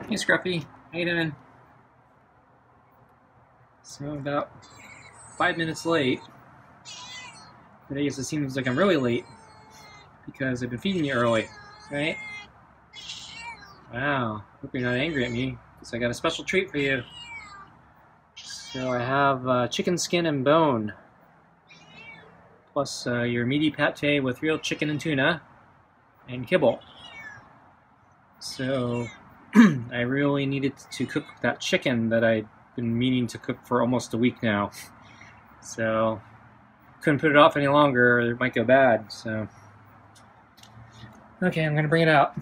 Hey Scruffy, how you doing? So about 5 minutes late. But I guess it seems like I'm really late because I've been feeding you early, right? Wow, hope you're not angry at me because I got a special treat for you. So I have chicken skin and bone, plus your meaty pate with real chicken and tuna, and kibble. So I really needed to cook that chicken that I've been meaning to cook for almost a week now. So couldn't put it off any longer or it might go bad. So okay, I'm gonna bring it out.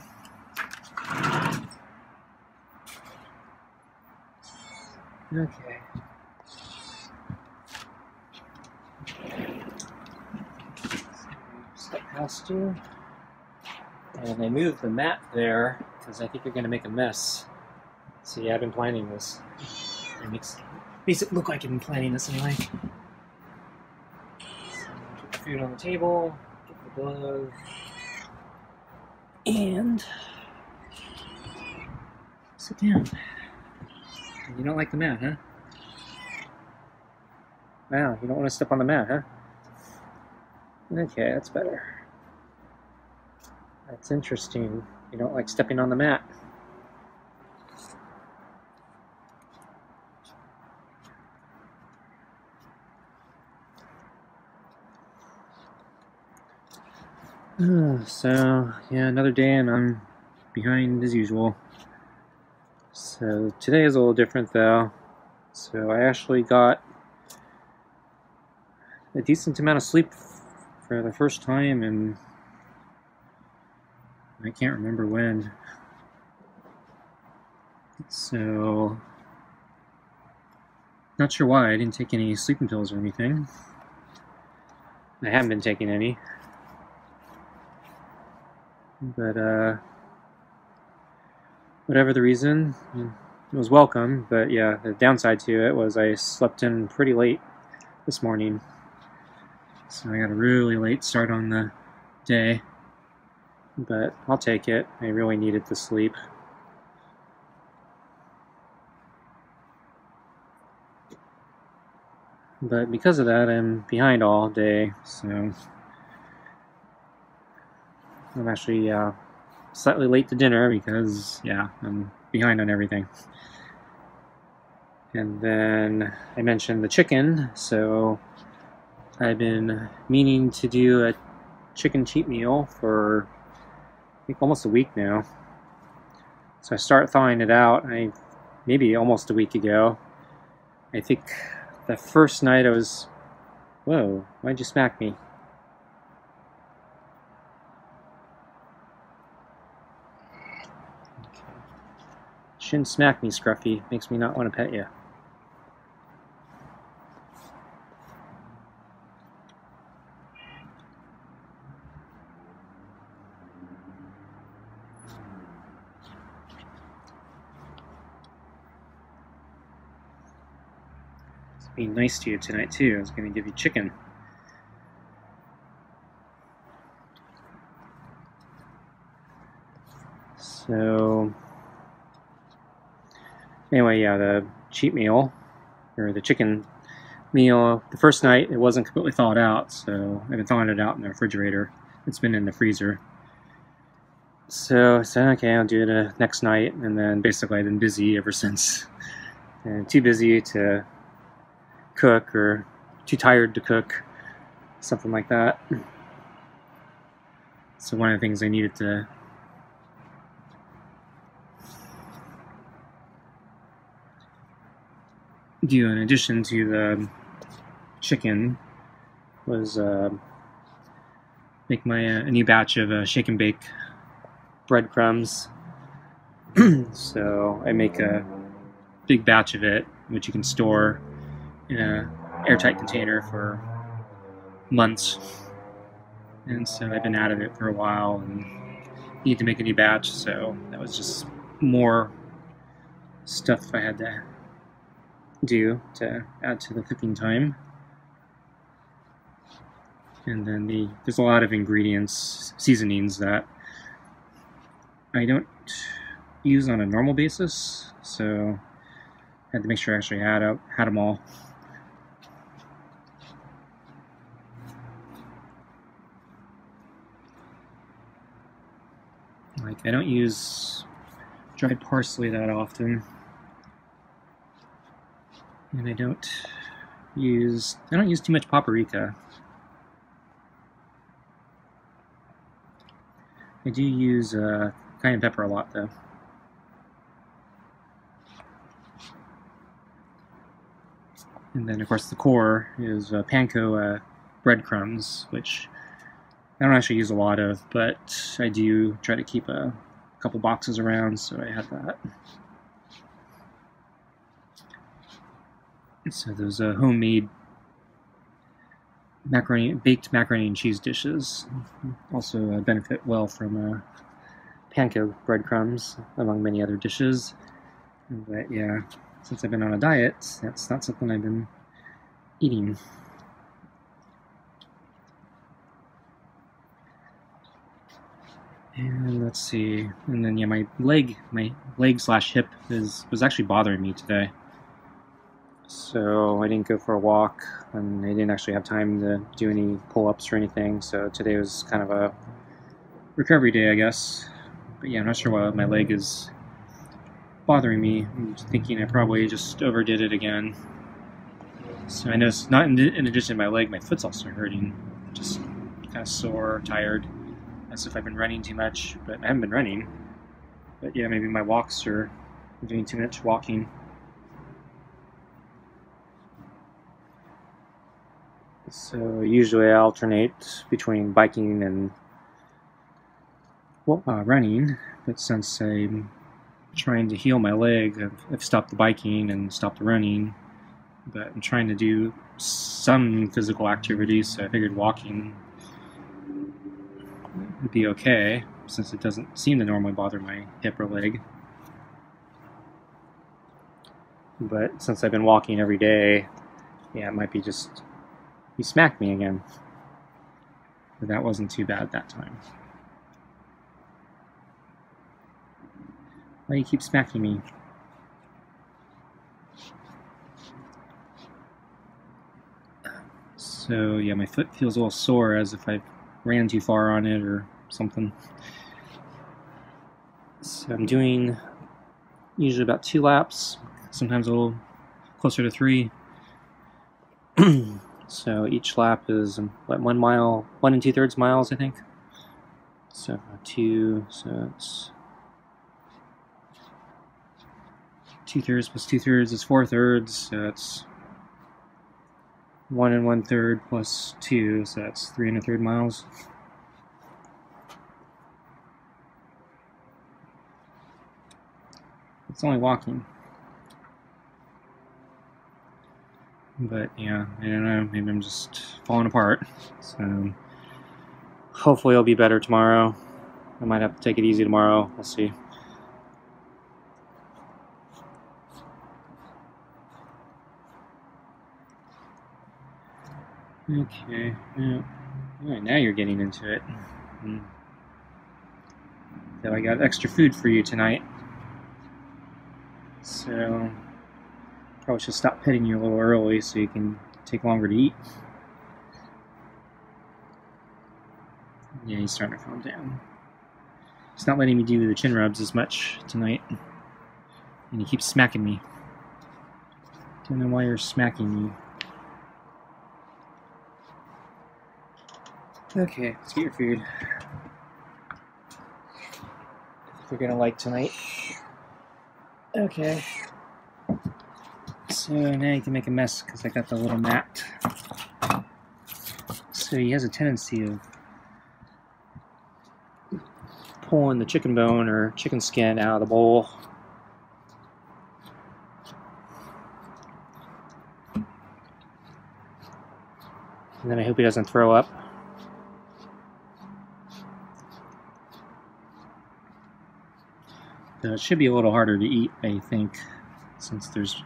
Okay. Step past you. And I moved the mat there because I think you're gonna make a mess. See, I've been planning this. It makes it look like I've been planning this anyway. So, put the food on the table, get the glove, and sit down. You don't like the mat, huh? Wow, you don't want to step on the mat, huh? Okay, that's better. That's interesting. You don't like stepping on the mat. So, yeah, another day and I'm behind as usual. So today is a little different though. So I actually got a decent amount of sleep for the first time and I can't remember when. So, not sure why. I didn't take any sleeping pills or anything. I haven't been taking any. But, whatever the reason, it was welcome. But yeah, the downside to it was I slept in pretty late this morning. So I got a really late start on the day. But I'll take it. I really needed the sleep. But because of that, I'm behind all day, so I'm actually slightly late to dinner because, yeah, I'm behind on everything. And then I mentioned the chicken, so I've been meaning to do a chicken cheat meal for I think almost a week now. So I started thawing it out maybe almost a week ago. I think the first night I was... Whoa, why'd you smack me? Okay. Shouldn't smack me, Scruffy. Makes me not want to pet you. Being nice to you tonight too. I was going to give you chicken. So anyway, yeah, the cheat meal or the chicken meal. The first night it wasn't completely thawed out, so I've been thawing it out in the refrigerator. It's been in the freezer. So I said, okay, I'll do it the next night, and then basically I've been busy ever since. And too busy to cook or too tired to cook, something like that. So one of the things I needed to do in addition to the chicken was make a new batch of shake and bake breadcrumbs. So I make a big batch of it, which you can store in a airtight container for months. And so I've been out of it for a while and need to make a new batch, so that was just more stuff I had to do to add to the cooking time. And then there's a lot of ingredients, seasonings that I don't use on a normal basis, so I had to make sure I actually had them all. Like, I don't use dried parsley that often, and I don't use too much paprika. I do use cayenne pepper a lot, though. And then, of course, the core is panko breadcrumbs, which I don't actually use a lot of, but I do try to keep a couple boxes around, so I have that. So those homemade baked macaroni and cheese dishes also benefit well from panko breadcrumbs, among many other dishes. But yeah, since I've been on a diet, that's not something I've been eating. And let's see, and then yeah, my leg slash hip was actually bothering me today. So I didn't go for a walk, and I didn't actually have time to do any pull-ups or anything, so today was kind of a recovery day, I guess. But yeah, I'm not sure why my leg is bothering me. I'm thinking I probably just overdid it again. So I noticed, not in addition to my leg, my foot's also hurting. Just kind of sore, tired, as if I've been running too much, but I haven't been running. But yeah, maybe my walks are doing too much walking. So usually I alternate between biking and running, but since I'm trying to heal my leg, I've stopped the biking and stopped the running, but I'm trying to do some physical activities, so I figured walking would be okay, since it doesn't seem to normally bother my hip or leg. But since I've been walking every day, yeah, it might be just he smacked me again. But that wasn't too bad that time. Why do you keep smacking me? So yeah, my foot feels a little sore, as if I ran too far on it or something. So I'm doing usually about 2 laps, sometimes a little closer to 3. So each lap is what, 1 mile, 1 2/3 miles, I think. So 2, so it's 2/3 plus 2/3 is 4/3. So it's 1 1/3 plus 2, so that's 3 1/3 miles. It's only walking. But yeah, I don't know, maybe I'm just falling apart. So hopefully it'll be better tomorrow. I might have to take it easy tomorrow. We'll see. Okay, yeah. Alright, now you're getting into it. So I got extra food for you tonight. So probably should stop petting you a little early so you can take longer to eat. Yeah, he's starting to calm down. He's not letting me do the chin rubs as much tonight. And he keeps smacking me. Don't know why you're smacking me. Okay, let's get your food. You're gonna like tonight. Okay. So now you can make a mess because I got the little mat. So he has a tendency of pulling the chicken bone or chicken skin out of the bowl. And then I hope he doesn't throw up. So it should be a little harder to eat, I think, since there's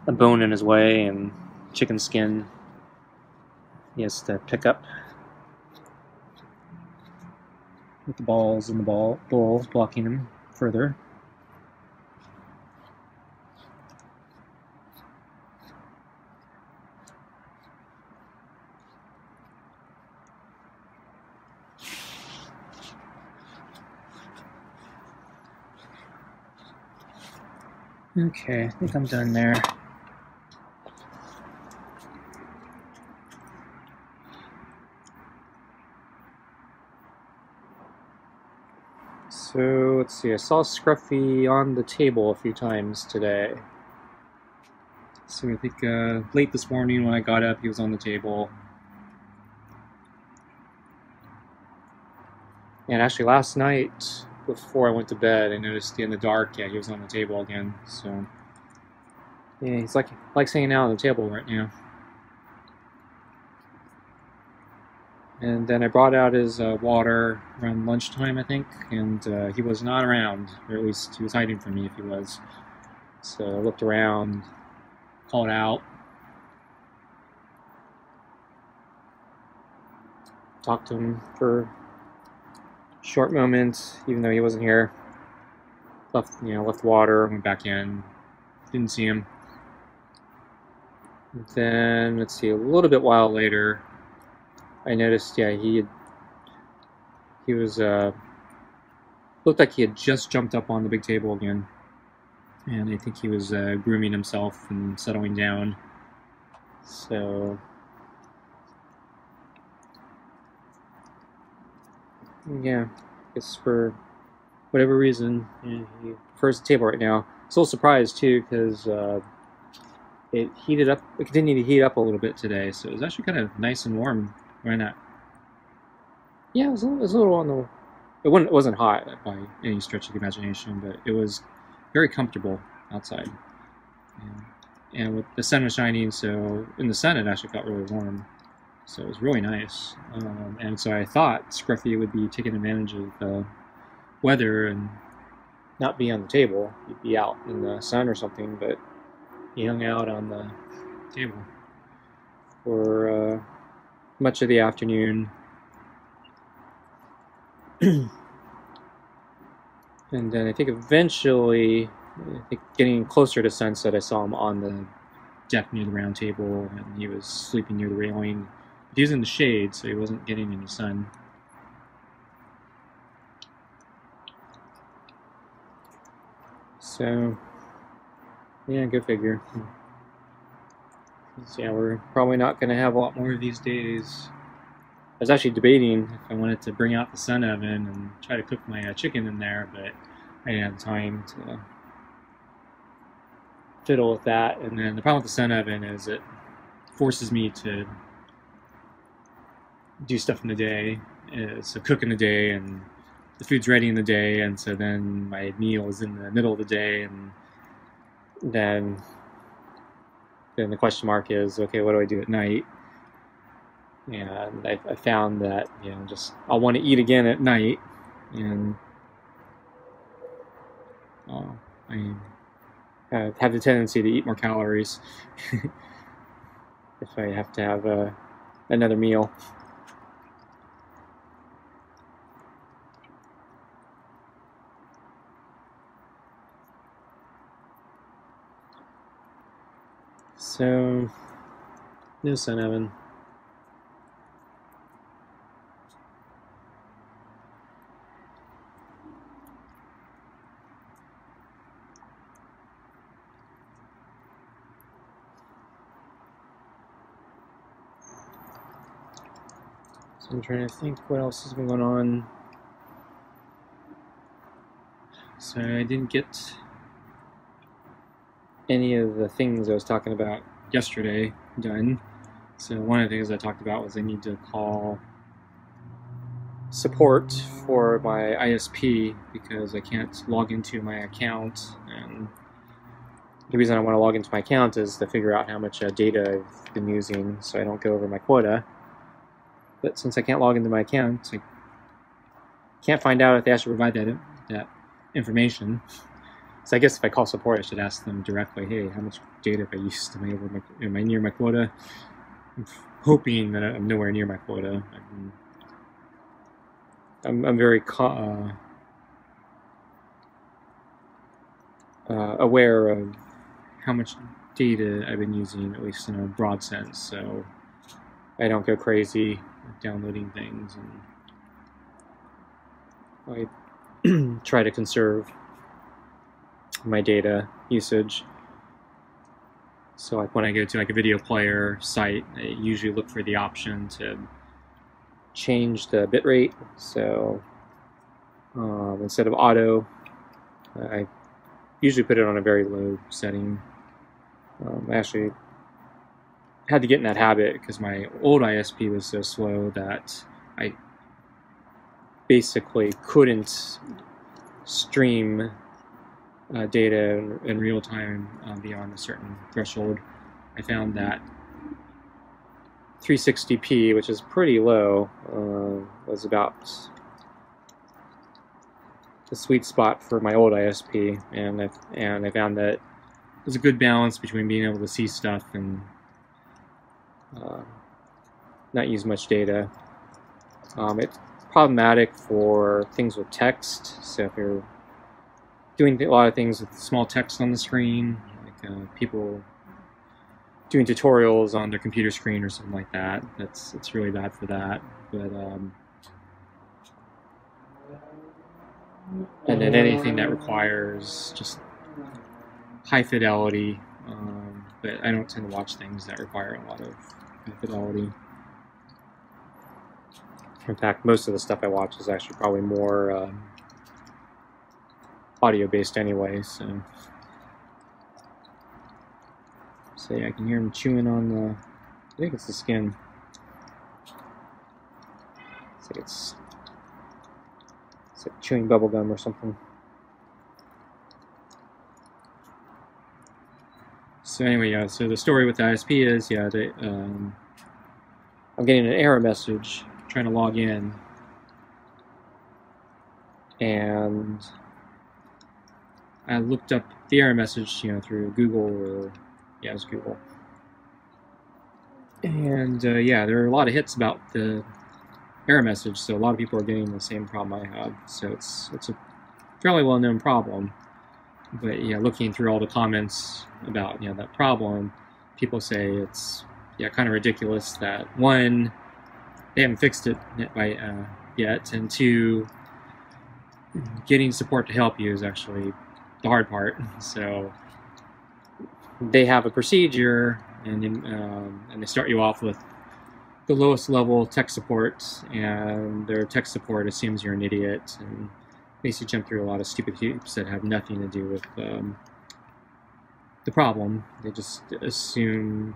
a bone in his way and chicken skin he has to pick up with the balls in the bowl blocking him further. Okay, I think I'm done there. So let's see, I saw Scruffy on the table a few times today. So I think late this morning when I got up, he was on the table. And actually last night, before I went to bed, I noticed in the dark, yeah, he was on the table again. So yeah, he's likes hanging out on the table right now. And then I brought out his water around lunchtime, I think, and he was not around, or at least he was hiding from me if he was. So I looked around, called out, talked to him for a short moment, even though he wasn't here. Left water, went back in, didn't see him. And then, let's see, a little bit while later, I noticed, yeah, he was, looked like he had just jumped up on the big table again. And I think he was grooming himself and settling down. So, yeah, I guess for whatever reason, yeah, he prefers the table right now. Still surprised too, because it heated up. It continued to heat up a little bit today, so it was actually kind of nice and warm. Why not? Yeah, it was a little on the. It wasn't hot by any stretch of the imagination, but it was very comfortable outside. And with the sun was shining, so in the sun it actually felt really warm. So it was really nice. And so I thought Scruffy would be taking advantage of the weather and not be on the table. He'd be out in the sun or something, but he hung out on the table for much of the afternoon. And then I think eventually, getting closer to sunset, I saw him on the deck near the round table, and he was sleeping near the railing. But he was in the shade, so he wasn't getting any sun. So, yeah, go figure. So, yeah, we're probably not going to have a lot more of these days. I was actually debating if I wanted to bring out the sun oven and try to cook my chicken in there, but I didn't have time to fiddle with that. And then the problem with the sun oven is it forces me to do stuff in the day, so cook in the day, and the food's ready in the day, and so then my meal is in the middle of the day, and then the question mark is, okay, what do I do at night? And I found that, I'll want to eat again at night, and I have the tendency to eat more calories if I have to have another meal. So, no sun oven. So I'm trying to think what else has been going on. So I didn't get any of the things I was talking about yesterday done. So one of the things I talked about was I need to call support for my ISP because I can't log into my account, and the reason I want to log into my account is to figure out how much data I've been using so I don't go over my quota. But since I can't log into my account, I can't find out if they actually provide that information. So I guess if I call support, I should ask them directly, hey, how much data have I used? Am I near my quota? I'm hoping that I'm nowhere near my quota. I'm very aware of how much data I've been using, at least in a broad sense, so I don't go crazy with downloading things, and I try to conserve my data. usage. So like when I go to like a video player site, I usually look for the option to change the bitrate. So instead of auto, I usually put it on a very low setting. I actually had to get in that habit because my old ISP was so slow that I basically couldn't stream data in real time beyond a certain threshold. I found that 360p, which is pretty low, was about the sweet spot for my old ISP, and I found that there's a good balance between being able to see stuff and not use much data. It's problematic for things with text. So if you're doing a lot of things with small text on the screen, like people doing tutorials on their computer screen or something like that, it's really bad for that. But and then anything that requires just high fidelity, but I don't tend to watch things that require a lot of high fidelity. In fact, most of the stuff I watch is actually probably more audio-based anyway, so yeah, I can hear him chewing on the, I think it's the skin. It's like chewing bubble gum or something. So anyway, yeah, so the story with the ISP is, yeah, I'm getting an error message trying to log in, and I looked up the error message, through Google, or yeah, it was Google, and yeah, there are a lot of hits about the error message, so a lot of people are getting the same problem I have. So it's a fairly well-known problem, but yeah, looking through all the comments about that problem, people say it's kind of ridiculous that, one, they haven't fixed it yet, and two, getting support to help you is actually the hard part. So they have a procedure, and they start you off with the lowest level tech support, and their tech support assumes you're an idiot and makes you jump through a lot of stupid hoops that have nothing to do with the problem. They just assume,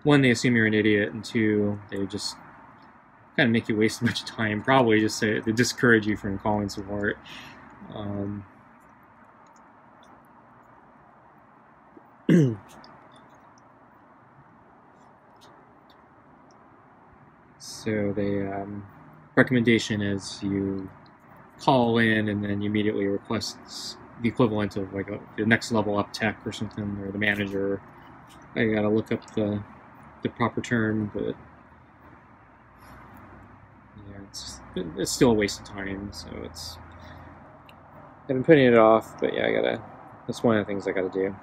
one, they assume you're an idiot, and two, they just kind of make you waste a bunch of time, probably just to discourage you from calling support. So the recommendation is you call in and then you immediately request the equivalent of like the next level up tech or something, or the manager. I gotta look up the proper term, but yeah, it's still a waste of time. So I've been putting it off, but yeah, that's one of the things I gotta do.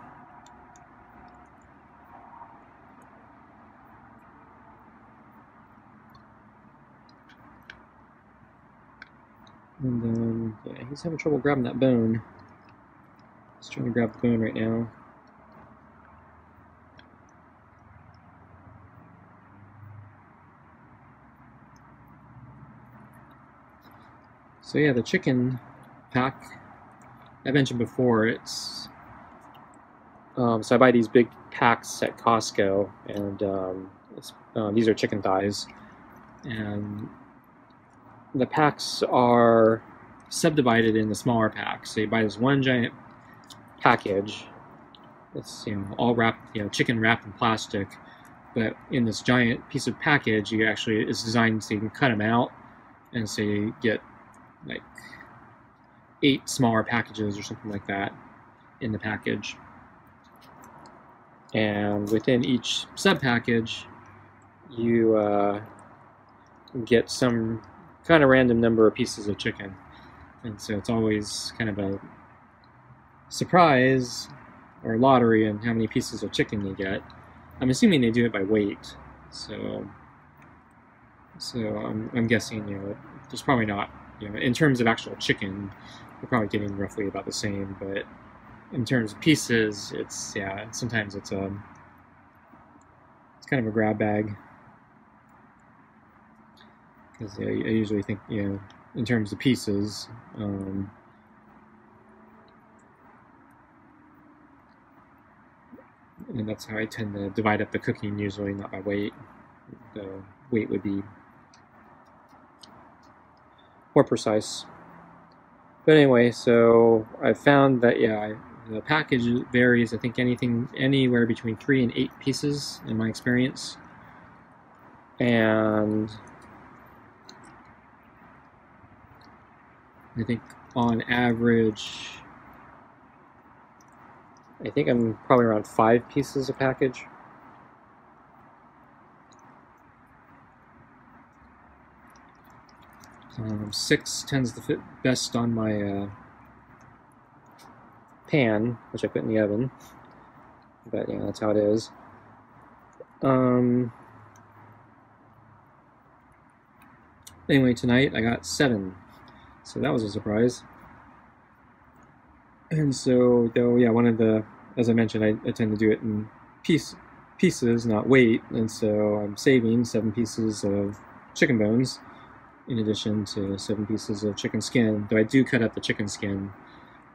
And then, yeah, he's having trouble grabbing that bone. He's trying to grab the bone right now. So yeah, the chicken pack, I mentioned before, it's so I buy these big packs at Costco, and these are chicken thighs, and the packs are subdivided into smaller packs. So you buy this one giant package. It's all wrapped, chicken wrapped in plastic, but in this giant piece of package, it's designed so you can cut them out, and so you get like 8 smaller packages or something like that in the package. And within each sub package, you get some kind of random number of pieces of chicken, and so it's always kind of a surprise or lottery in how many pieces of chicken you get. I'm assuming they do it by weight, so I'm guessing there's probably not, in terms of actual chicken, you're probably getting roughly about the same, but in terms of pieces, it's, yeah, sometimes it's kind of a grab bag. Because I usually think, you know, in terms of pieces, and that's how I tend to divide up the cooking, usually not by weight. The weight would be more precise. But anyway, so I found that, yeah, the package varies, I think anywhere between 3 and 8 pieces in my experience. And I think on average, I think I'm probably around 5 pieces a package. Six tends to fit best on my pan, which I put in the oven. But yeah, that's how it is. Anyway, tonight I got 7, so that was a surprise. And so, though, yeah, one of the, as I mentioned, I tend to do it in pieces, not weight, and so I'm saving 7 pieces of chicken bones in addition to 7 pieces of chicken skin, though I do cut up the chicken skin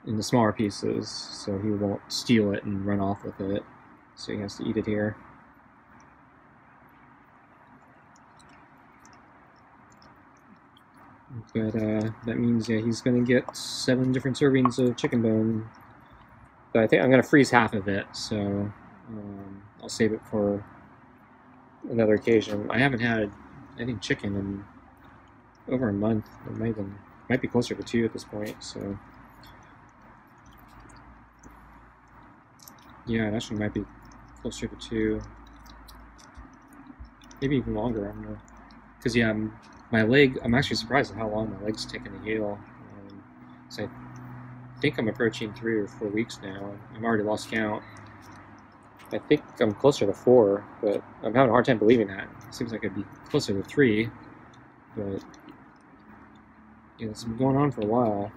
into smaller pieces so he won't steal it and run off with it, so he has to eat it here. But that means, yeah, he's going to get 7 different servings of chicken bone. But I think I'm going to freeze half of it, so I'll save it for another occasion. I haven't had, I think, chicken in over a month. It might be closer to 2 at this point, so yeah, it actually might be closer to 2. Maybe even longer, I don't know. Because, yeah, I'm actually surprised at how long my leg's taken to heal. So I think I'm approaching 3 or 4 weeks now. I've already lost count. I think I'm closer to 4, but I'm having a hard time believing that. It seems like I'd be closer to 3, but yeah, it's been going on for a while.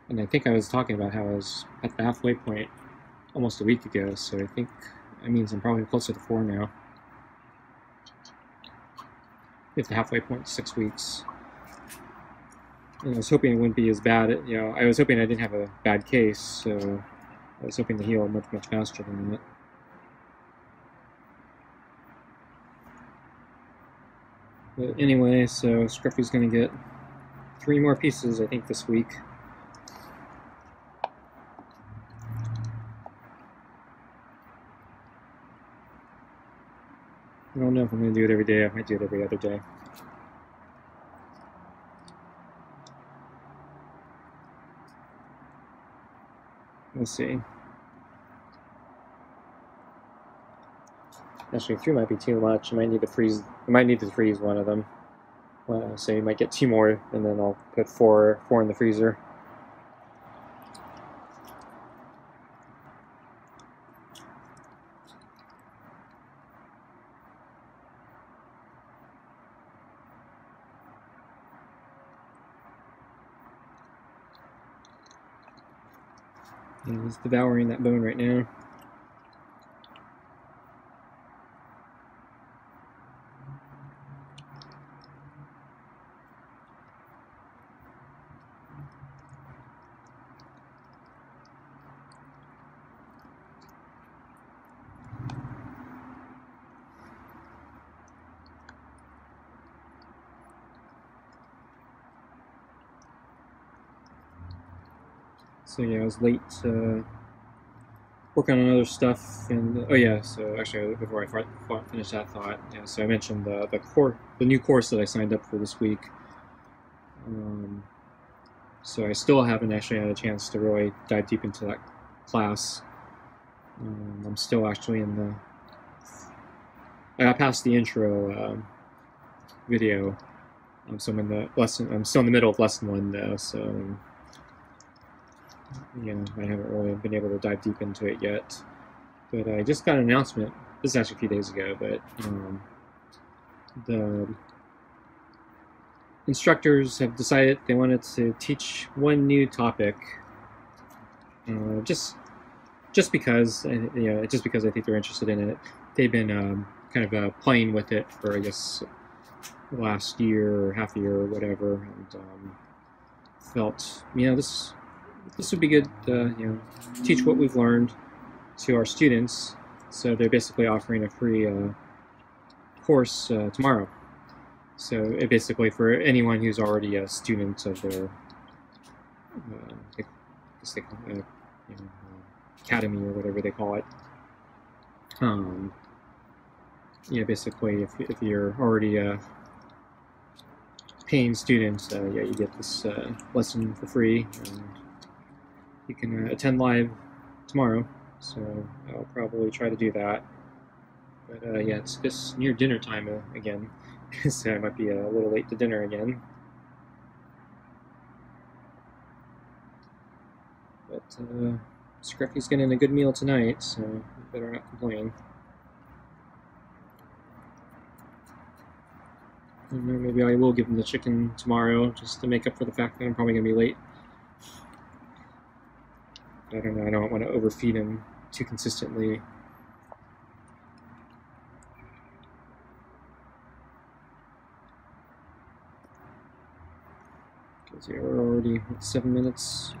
And I think I was talking about how I was at the halfway point almost a week ago, so I think that means I'm probably closer to 4 now. If the halfway point is 6 weeks. And I was hoping it wouldn't be as bad. You know, I was hoping I didn't have a bad case, so I was hoping to heal much faster than that. But anyway, so Scruffy's going to get 3 more pieces, I think, this week. I don't know if I'm going to do it every day. I might do it every other day. Let's see. Actually, 3 might be too much. I might need to freeze one of them. So you might get 2 more, and then I'll put 4 in the freezer. And he's devouring that bone right now. So yeah, I was late working on other stuff, and oh yeah, so actually before I finish that thought, yeah, so I mentioned the new course that I signed up for this week. So I still haven't actually had a chance to really dive deep into that class. I'm still actually I got past the intro video, so I'm in the lesson. I'm still in the middle of lesson 1 though, so. You know, I haven't really been able to dive deep into it yet. But I just got an announcement. This is actually a few days ago, but the instructors have decided they wanted to teach one new topic just because just because I think they're interested in it. They've been kind of playing with it for, I guess, the last year or half a year or whatever, and felt this would be good to teach what we've learned to our students. So they're basically offering a free course tomorrow. So it basically for anyone who's already a student of their academy or whatever they call it. Basically, if you're already a paying student, you get this lesson for free, and you can attend live tomorrow. So I'll probably try to do that. But it's just near dinner time again, so I might be a little late to dinner again. But Scruffy's getting a good meal tonight, so you better not complain. I don't know, maybe I will give him the chicken tomorrow, just to make up for the fact that I'm probably going to be late. I don't know, I don't want to overfeed him too consistently. Because we're already 7 minutes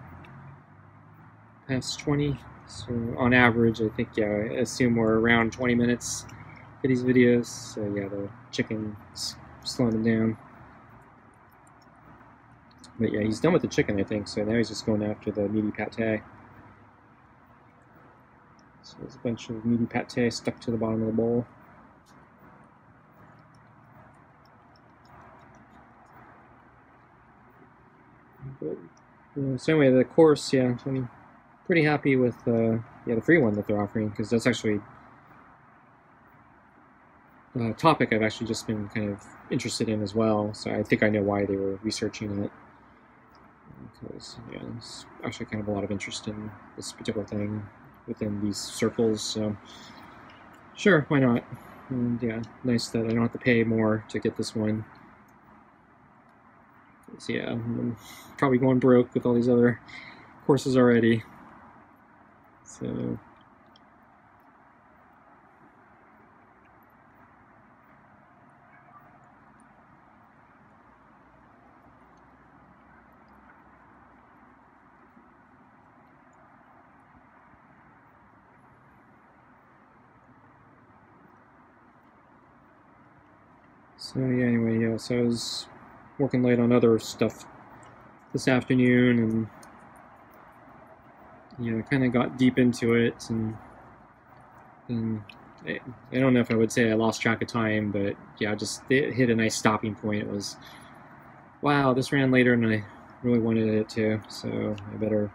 past 20, so on average I think, I assume we're around 20 minutes for these videos, so the chicken's slowing him down. But he's done with the chicken, I think, so now he's just going after the meaty pate. So there's a bunch of meaty pate stuck to the bottom of the bowl. But, so anyway, the course, I'm pretty happy with the free one that they're offering, because that's actually a topic I've actually just been kind of interested in as well. So I think I know why they were researching it, because there's actually kind of a lot of interest in this particular thing within these circles. So sure, why not? And nice that I don't have to pay more to get this one. So I'm probably going broke with all these other courses already. So anyway, so I was working late on other stuff this afternoon, and kind of got deep into it, and I don't know if I would say I lost track of time, but it hit a nice stopping point. It was, wow, this ran later than I really wanted it to, so I better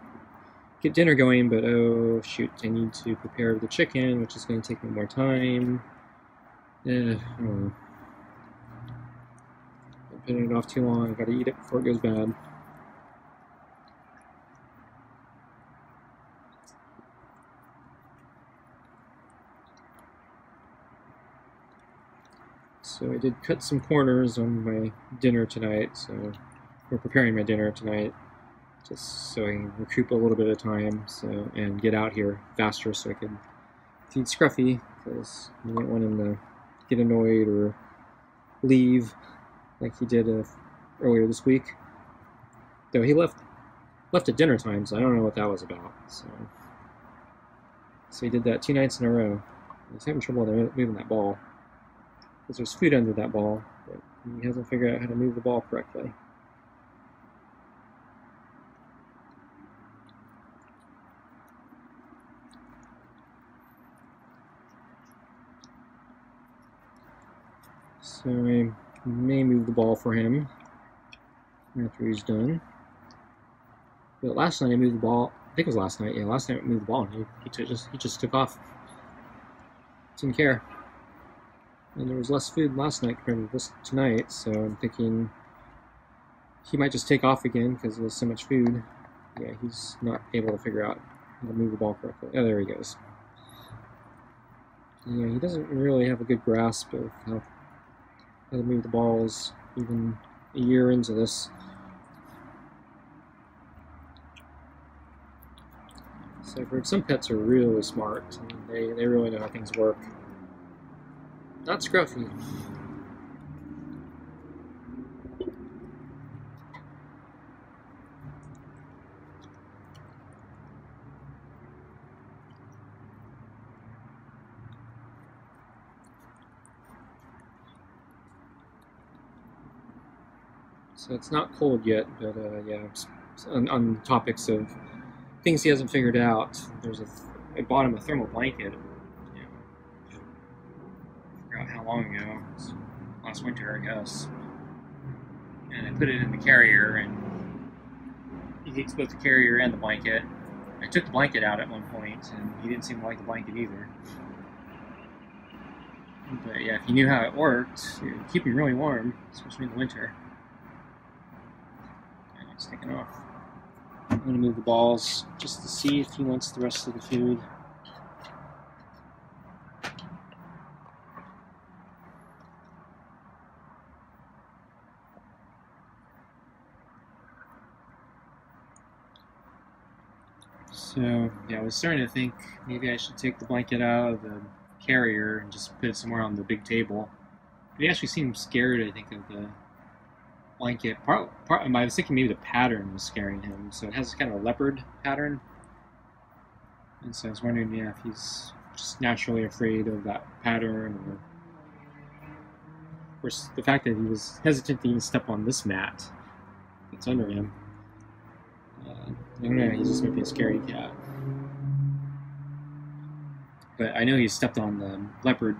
get dinner going. But oh shoot, I need to prepare the chicken, which is going to take me more time. I don't know. I'm putting it off too long. I've got to eat it before it goes bad. So I did cut some corners on my dinner tonight, so we're preparing my dinner tonight, just so I can recoup a little bit of time, and get out here faster so I can feed Scruffy, because I don't want him to get annoyed or leave like he did earlier this week. Though he left at dinner time, so I don't know what that was about. So he did that 2 nights in a row. He's having trouble moving that ball, because there's food under that ball, but he hasn't figured out how to move the ball correctly. So I may move the ball for him after he's done. But last night I moved the ball. I think it was last night. Yeah, last night I moved the ball, and he just took off. Didn't care. And there was less food last night compared to this tonight, so I'm thinking he might just take off again because there's so much food. Yeah, he's not able to figure out how to move the ball correctly. Oh, there he goes. Yeah, he doesn't really have a good grasp of how to move the balls, even a year into this. So I've heard some pets are really smart, and they really know how things work. Not Scruffy. So it's not cold yet, but yeah, on topics of things he hasn't figured out, I bought him a thermal blanket, you know, I forgot how long ago, it was last winter, I guess, and I put it in the carrier, and he hates both the carrier and the blanket. I took the blanket out at one point, and he didn't seem to like the blanket either. But yeah, if you knew how it worked, it would keep him really warm, especially in the winter. It's taken off. I'm going to move the balls just to see if he wants the rest of the food. So yeah, I was starting to think maybe I should take the blanket out of the carrier and just put it somewhere on the big table. But he actually seemed scared, I think, of the blanket. I was thinking maybe the pattern was scaring him. So it has kind of a leopard pattern. And so I was wondering, yeah, if he's just naturally afraid of that pattern, or of course the fact that he was hesitant to even step on this mat that's under him. I don't know, he's just maybe a scary cat. But I know he stepped on the leopard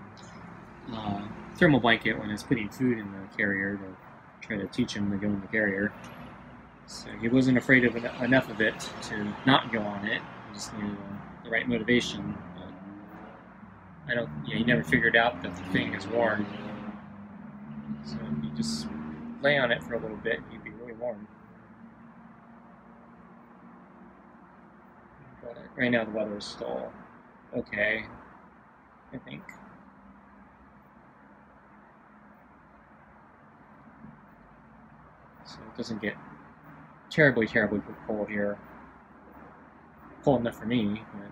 thermal blanket when I was putting food in the carrier to try to teach him to go in the carrier. So he wasn't afraid of enough of it to not go on it. He just knew the right motivation. But he never figured out that the thing is warm. So if you just lay on it for a little bit, you'd be really warm. But right now the weather is still okay, I think. So it doesn't get terribly cold here. Cold enough for me, but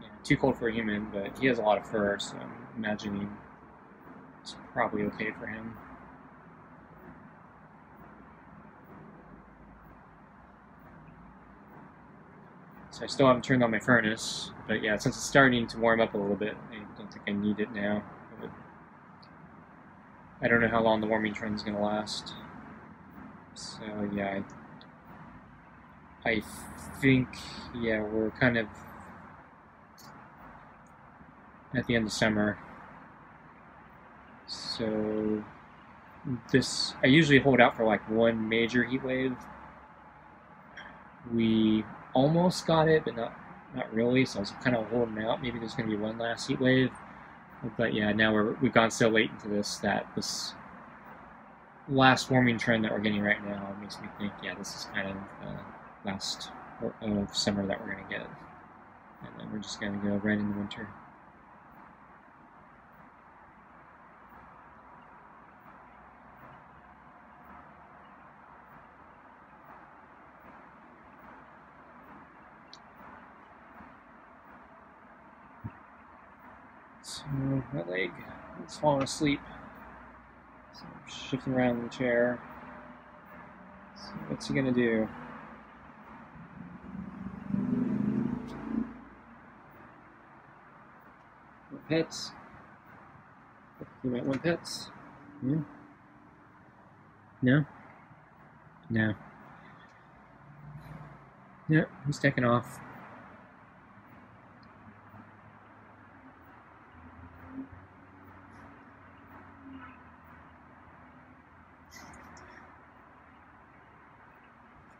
yeah, too cold for a human, but he has a lot of fur, so I'm imagining it's probably okay for him. So I still haven't turned on my furnace, but yeah, since it's starting to warm up a little bit, I don't think I need it now. But I don't know how long the warming trend is going to last. So yeah, I think, yeah, we're kind of at the end of summer. So I usually hold out for like one major heat wave. We almost got it, but not really, so I was kind of holding out. Maybe there's going to be one last heat wave. But yeah, now we've gone so late into this that this last warming trend that we're getting right now makes me think, yeah, this is kind of the last of summer that we're going to get. And then we're just going to go right into winter. So my leg is falling asleep. So I'm shifting around in the chair. So what's he gonna do? Want pets? You might want pets? Yeah. No? No. Yeah, he's taking off.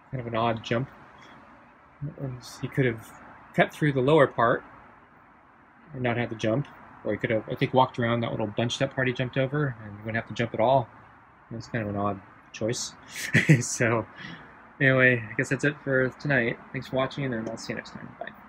Kind of an odd jump. He could have cut through the lower part and not had to jump, or he could have, I think, walked around that little bunched up part he jumped over and wouldn't have to jump at all. It's kind of an odd choice. So anyway, I guess that's it for tonight. Thanks for watching, and I'll see you next time. Bye.